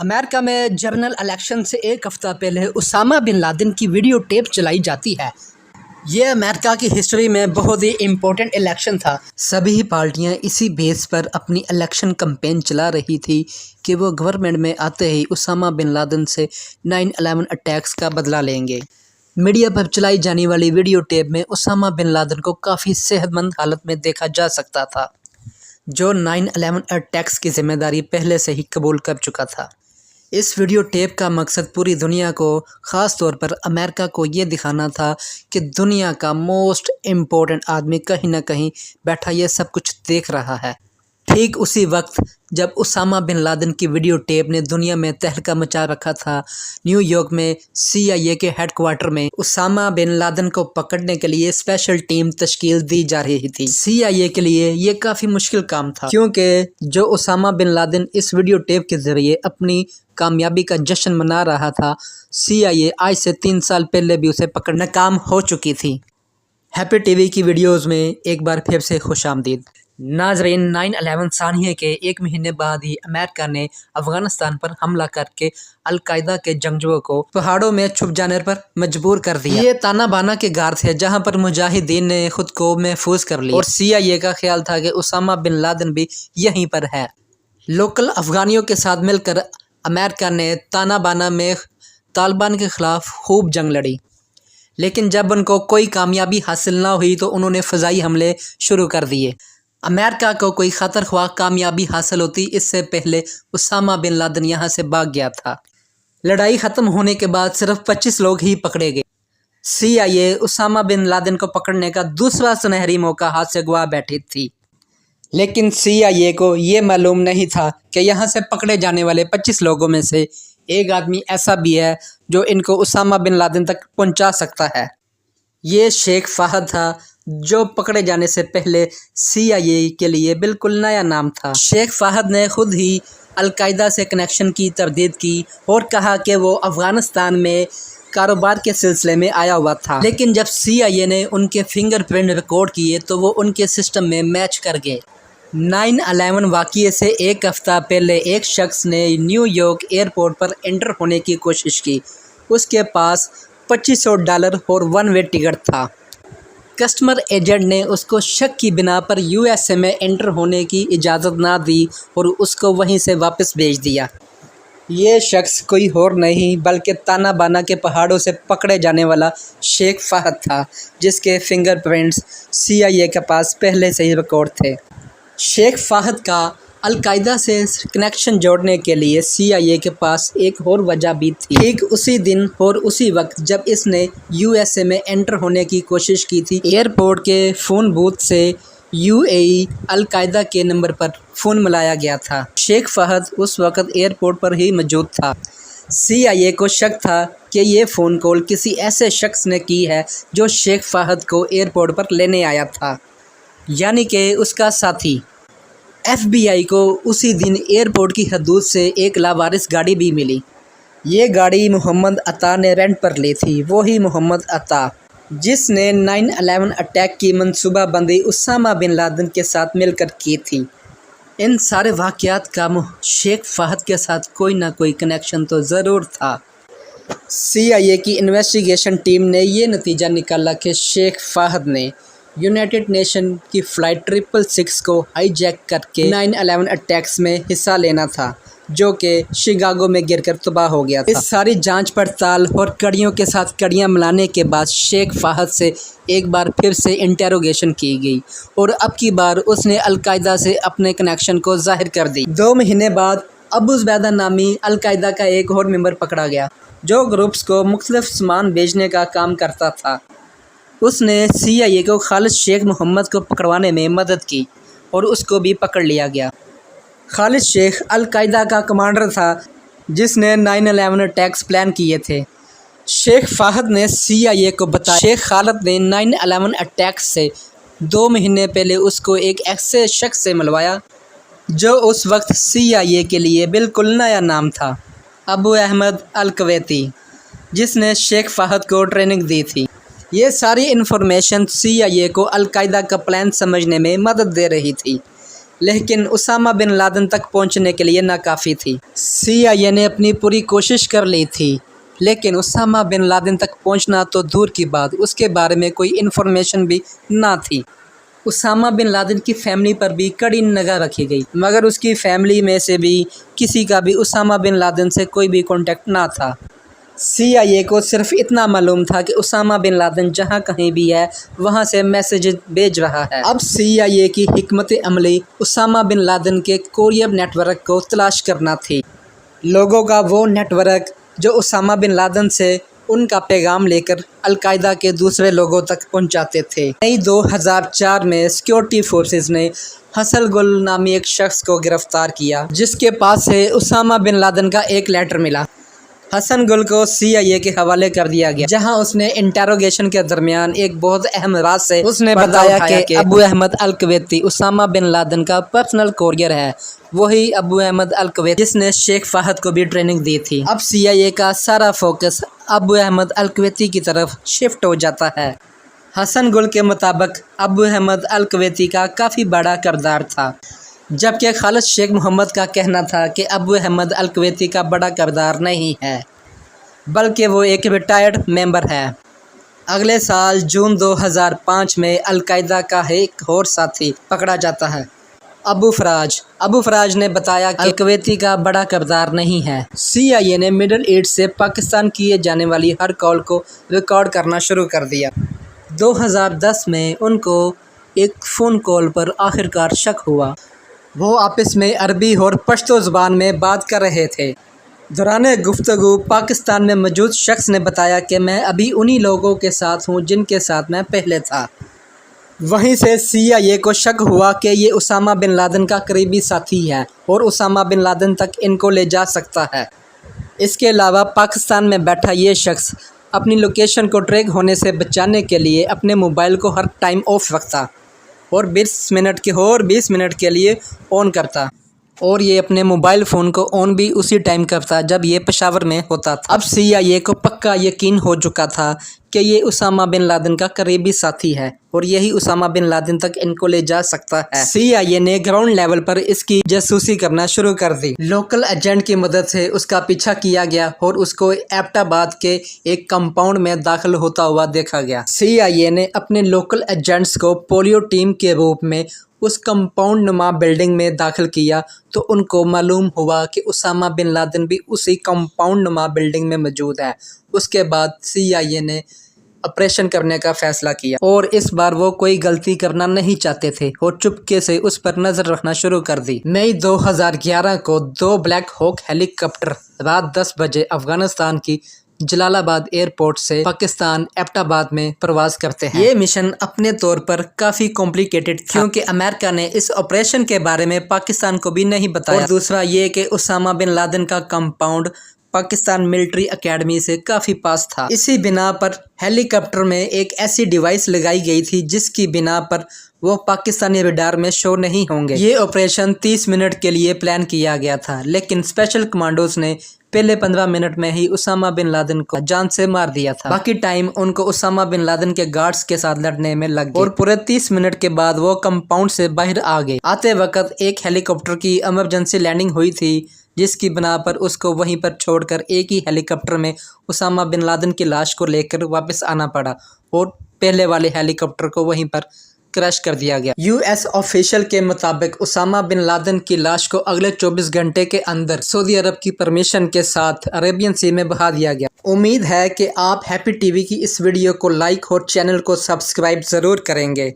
امریکہ میں general election سے ایک ہفتہ پہلے اسامہ بن لادن کی ویڈیو ٹیپ چلائی جاتی ہے۔ یہ امریکہ کی ہسٹری میں بہت ہی امپورٹنٹ الیکشن تھا۔ سبھی پارٹیاں اسی بیس پر اپنی الیکشن کمپین چلا رہی تھی کہ وہ گورنمنٹ میں آتے ہی اسامہ بن لادن سے 9/11 اٹیکس کا بدلہ لیں گے۔ میڈیا پر چلائی جانے والی ویڈیو ٹیپ میں اسامہ بن لادن کو کافی صحت مند حالت میں دیکھا جا سکتا تھا، جو 9/11 اٹیکس کی ذمہ داری پہلے سے ہی قبول کر چکا تھا۔ اس ویڈیو ٹیپ کا مقصد پوری دنیا کو، خاص طور پر امریکہ کو یہ دکھانا تھا کہ دنیا کا موسٹ امپورٹنٹ آدمی کہیں نہ کہیں بیٹھا یہ سب کچھ دیکھ رہا ہے۔ ٹھیک اسی وقت جب اسامہ بن لادن کی ویڈیو ٹیپ نے دنیا میں تہلکہ مچا رکھا تھا، نیو یارک میں CIA کے ہیڈ کوارٹر میں اسامہ بن لادن کو پکڑنے کے لیے اسپیشل ٹیم تشکیل دی جا رہی تھی۔ CIA کے لیے یہ کافی مشکل کام تھا، کیونکہ جو اسامہ بن لادن اس ویڈیو ٹیپ کے ذریعے اپنی کامیابی کا جشن منا رہا تھا، CIA آج سے 3 سال پہلے بھی اسے پکڑنا ناکام ہو چکی تھی۔ ہیپی ٹی وی کی ویڈیوز میں ایک بار پھر سے خوش آمدید۔ ناظرین، 9/11 سانحے کے 1 مہینے بعد ہی امریکہ نے افغانستان پر حملہ کر کے القاعدہ کے جنگجوؤں کو پہاڑوں میں چھپ جانے پر مجبور کر دیا۔ یہ تانا بانا کے غار تھے جہاں پر مجاہدین نے خود کو محفوظ کر لیا، اور CIA کا خیال تھا کہ اسامہ بن لادن بھی یہیں پر ہے۔ لوکل افغانیوں کے ساتھ مل کر امریکہ نے تانا بانا میں طالبان کے خلاف خوب جنگ لڑی، لیکن جب ان کو کوئی کامیابی حاصل نہ ہوئی تو انہوں نے فضائی حملے شروع کر دیے۔ امریکہ کو کوئی خاطر خواہ کامیابی حاصل ہوتی اس سے پہلے اسامہ بن لادن یہاں سے بھاگ گیا تھا۔ لڑائی ختم ہونے کے بعد صرف 25 لوگ ہی پکڑے گئے۔ CIA اسامہ بن لادن کو پکڑنے کا دوسرا سنہری موقع ہاتھ سے گوا بیٹھی تھی، لیکن CIA کو یہ معلوم نہیں تھا کہ یہاں سے پکڑے جانے والے 25 لوگوں میں سے ایک آدمی ایسا بھی ہے جو ان کو اسامہ بن لادن تک پہنچا سکتا ہے۔ یہ شیخ فہد تھا، جو پکڑے جانے سے پہلے CIA کے لیے بالکل نیا نام تھا۔ شیخ فہد نے خود ہی القاعدہ سے کنیکشن کی تردید کی اور کہا کہ وہ افغانستان میں کاروبار کے سلسلے میں آیا ہوا تھا، لیکن جب CIA نے ان کے فنگر پرنٹ ریکارڈ کیے تو وہ ان کے سسٹم میں میچ کر گئے۔ 9/11 واقعے سے ایک ہفتہ پہلے ایک شخص نے نیو یارک ایئرپورٹ پر انٹر ہونے کی کوشش کی۔ اس کے پاس $2500 اور 1 وے ٹکٹ تھا۔ کسٹمر ایجنٹ نے اس کو شک کی بنا پر USA میں انٹر ہونے کی اجازت نہ دی اور اس کو وہیں سے واپس بھیج دیا۔ یہ شخص کوئی اور نہیں بلکہ تانا بانا کے پہاڑوں سے پکڑے جانے والا شیخ فہد تھا، جس کے فنگر پرنٹس CIA کے پاس پہلے سے ہی ریکارڈ تھے۔ شیخ فہد کا القاعدہ سے کنیکشن جوڑنے کے لیے CIA کے پاس ایک اور وجہ بھی تھی۔ ٹھیک اسی دن اور اسی وقت جب اس نے USA میں انٹر ہونے کی کوشش کی تھی، ایئرپورٹ کے فون بوتھ سے UAE القاعدہ کے نمبر پر فون ملایا گیا تھا۔ شیخ فہد اس وقت ایئرپورٹ پر ہی موجود تھا۔ CIA کو شک تھا کہ یہ فون کال کسی ایسے شخص نے کی ہے جو شیخ فہد کو ایئرپورٹ پر لینے آیا تھا، یعنی کہ اس کا ساتھی۔ FBI کو اسی دن ایئرپورٹ کی حدود سے ایک لاوارث گاڑی بھی ملی۔ یہ گاڑی محمد عطا نے رینٹ پر لی تھی، وہی محمد عطا جس نے 9/11 اٹیک کی منصوبہ بندی اسامہ بن لادن کے ساتھ مل کر کی تھی۔ ان سارے واقعات کا شیخ فہد کے ساتھ کوئی نہ کوئی کنیکشن تو ضرور تھا۔ CIA کی انویسٹیگیشن ٹیم نے یہ نتیجہ نکالا کہ شیخ فہد نے یونائٹڈ نیشن کی فلائٹ 666 کو ہائی جیک کر کے 9/11 اٹیکس میں حصہ لینا تھا، جو کہ شکاگو میں گر کر تباہ ہو گیا تھا۔ اس ساری جانچ پڑتال اور کڑیوں کے ساتھ کڑیاں ملانے کے بعد شیخ فہد سے ایک بار پھر سے انٹیروگیشن کی گئی، اور اب کی بار اس نے القاعدہ سے اپنے کنیکشن کو ظاہر کر دی۔ 2 مہینے بعد ابو زبیدہ نامی القاعدہ کا ایک اور ممبر پکڑا گیا، جو گروپس کو مختلف سامان بھیجنے کا کام کرتا تھا۔ اس نے CIA کو خالد شیخ محمد کو پکڑوانے میں مدد کی اور اس کو بھی پکڑ لیا گیا۔ خالد شیخ القاعدہ کا کمانڈر تھا جس نے 9/11 اٹیکس پلان کیے تھے۔ شیخ فہد نے CIA کو بتایا شیخ خالد نے 9/11 اٹیکس سے 2 مہینے پہلے اس کو ایک ایسے شخص سے ملوایا جو اس وقت CIA کے لیے بالکل نیا نام تھا، ابو احمد الکویتی، جس نے شیخ فہد کو ٹریننگ دی تھی۔ یہ ساری انفارمیشن CIA کو القاعدہ کا پلان سمجھنے میں مدد دے رہی تھی۔ لیکن اسامہ بن لادن تک پہنچنے کے لیے ناکافی تھی۔ CIA نے اپنی پوری کوشش کر لی تھی، لیکن اسامہ بن لادن تک پہنچنا تو دور کی بات، اس کے بارے میں کوئی انفارمیشن بھی نہ تھی۔ اسامہ بن لادن کی فیملی پر بھی کڑی نگاہ رکھی گئی، مگر اس کی فیملی میں سے بھی کسی کا بھی اسامہ بن لادن سے کوئی بھی کانٹیکٹ نہ تھا۔ CIA کو صرف اتنا معلوم تھا کہ اسامہ بن لادن جہاں کہیں بھی ہے وہاں سے میسیج بھیج رہا ہے۔ اب CIA کی حکمت عملی اسامہ بن لادن کے کورئر نیٹ ورک کو تلاش کرنا تھی، لوگوں کا وہ نیٹ ورک جو اسامہ بن لادن سے ان کا پیغام لے کر القاعدہ کے دوسرے لوگوں تک پہنچاتے تھے۔ مئی 2004 میں سیکورٹی فورسز نے حسن گل نامی ایک شخص کو گرفتار کیا، جس کے پاس سے اسامہ بن لادن کا ایک لیٹر ملا۔ حسن گل کو CIA کے حوالے کر دیا گیا، جہاں اس نے انٹروگیشن کے درمیان ایک بہت اہم راز سے اس نے بتایا کہ ابو احمد الکویتی اسامہ بن لادن کا پرسنل کورئر ہے، وہی ابو احمد الکویتی جس نے شیخ فہد کو بھی ٹریننگ دی تھی۔ اب CIA کا سارا فوکس ابو احمد الکویتی کی طرف شفٹ ہو جاتا ہے۔ حسن گل کے مطابق ابو احمد الکویتی کا کافی بڑا کردار تھا، جبکہ خالد شیخ محمد کا کہنا تھا کہ ابو احمد الکویتی کا بڑا کردار نہیں ہے، بلکہ وہ ایک ریٹائرڈ ممبر ہے۔ اگلے سال جون 2005 میں القاعدہ کا ایک اور ساتھی پکڑا جاتا ہے، ابو فراج نے بتایا کہ الکویتی کا بڑا کردار نہیں ہے۔ CIA نے مڈل ایسٹ سے پاکستان کیے جانے والی ہر کال کو ریکارڈ کرنا شروع کر دیا۔ 2010 میں ان کو ایک فون کال پر آخرکار شک ہوا، وہ آپس میں عربی اور پشتو زبان میں بات کر رہے تھے۔ دوران گفتگو پاکستان میں موجود شخص نے بتایا کہ میں ابھی انہی لوگوں کے ساتھ ہوں جن کے ساتھ میں پہلے تھا۔ وہیں سے CIA کو شک ہوا کہ یہ اسامہ بن لادن کا قریبی ساتھی ہے اور اسامہ بن لادن تک ان کو لے جا سکتا ہے۔ اس کے علاوہ پاکستان میں بیٹھا یہ شخص اپنی لوکیشن کو ٹریک ہونے سے بچانے کے لیے اپنے موبائل کو ہر ٹائم آف رکھتا اور 20 منٹ کے لیے آن کرتا، اور یہ اپنے موبائل فون کو آن بھی اسی ٹائم کرتا جب یہ پشاور میں ہوتا تھا۔ اب CIA کو پکا یقین ہو چکا تھا کہ یہ اسامہ بن لادن کا قریبی ساتھی ہے اور یہی اسامہ بن لادن تک ان کو لے جا سکتا ہے۔ CIA نے گراؤنڈ لیول پر اس کی جاسوسی کرنا شروع کر دی۔ لوکل ایجنٹ کی مدد سے اس کا پیچھا کیا گیا اور اس کو ایبٹ آباد کے ایک کمپاؤنڈ میں داخل ہوتا ہوا دیکھا گیا۔ CIA نے اپنے لوکل ایجنٹس کو پولیو ٹیم کے روپ میں اس کمپاؤنڈ نما بلڈنگ میں داخل کیا تو ان کو معلوم ہوا کہ اسامہ بن لادن بھی اسی کمپاؤنڈ نما بلڈنگ میں موجود ہے۔ اس کے بعد CIA نے آپریشن کرنے کا فیصلہ کیا، اور اس بار وہ کوئی غلطی کرنا نہیں چاہتے تھے اور چپکے سے اس پر نظر رکھنا شروع کر دی۔ مئی 2011 کو 2 بلیک ہوک ہیلی کاپٹر رات 10 بجے افغانستان کی جلال آباد ایئرپورٹ سے پاکستان ایبٹ آباد میں پرواز کرتے ہیں۔ یہ مشن اپنے طور پر کافی کمپلیکیٹڈ تھا، کیونکہ امریکہ نے اس آپریشن کے بارے میں پاکستان کو بھی نہیں بتایا، اور دوسرا یہ کہ اسامہ بن لادن کا کمپاؤنڈ پاکستان ملٹری اکیڈمی سے کافی پاس تھا۔ اسی بنا پر ہیلی کاپٹر میں ایک ایسی ڈیوائس لگائی گئی تھی جس کی بنا پر وہ پاکستانی ریڈار میں شو نہیں ہوں گے۔ یہ آپریشن 30 منٹ کے لیے پلان کیا گیا تھا، لیکن اسپیشل کمانڈوز نے پہلے 15 منٹ میں ہی اسامہ بن لادن کو جان سے مار دیا تھا۔ باقی ٹائم ان کو اسامہ بن لادن کے گارڈز کے ساتھ لڑنے میں لگ گئی، اور پورے 30 منٹ کے بعد وہ کمپاؤنڈ سے باہر آ گئے۔ آتے وقت ایک ہیلی کاپٹر کی ایمرجنسی لینڈنگ ہوئی تھی، جس کی بنا پر اس کو وہیں پر چھوڑ کر ایک ہی ہیلی کاپٹر میں اسامہ بن لادن کی لاش کو لے کر واپس آنا پڑا، اور پہلے والے ہیلی کاپٹر کو وہیں پر کریش کر دیا گیا۔ US آفیشل کے مطابق اسامہ بن لادن کی لاش کو اگلے 24 گھنٹے کے اندر سعودی عرب کی پرمیشن کے ساتھ عربین سی میں بہا دیا گیا۔ امید ہے کہ آپ ہیپی TV کی اس ویڈیو کو لائک اور چینل کو سبسکرائب ضرور کریں گے۔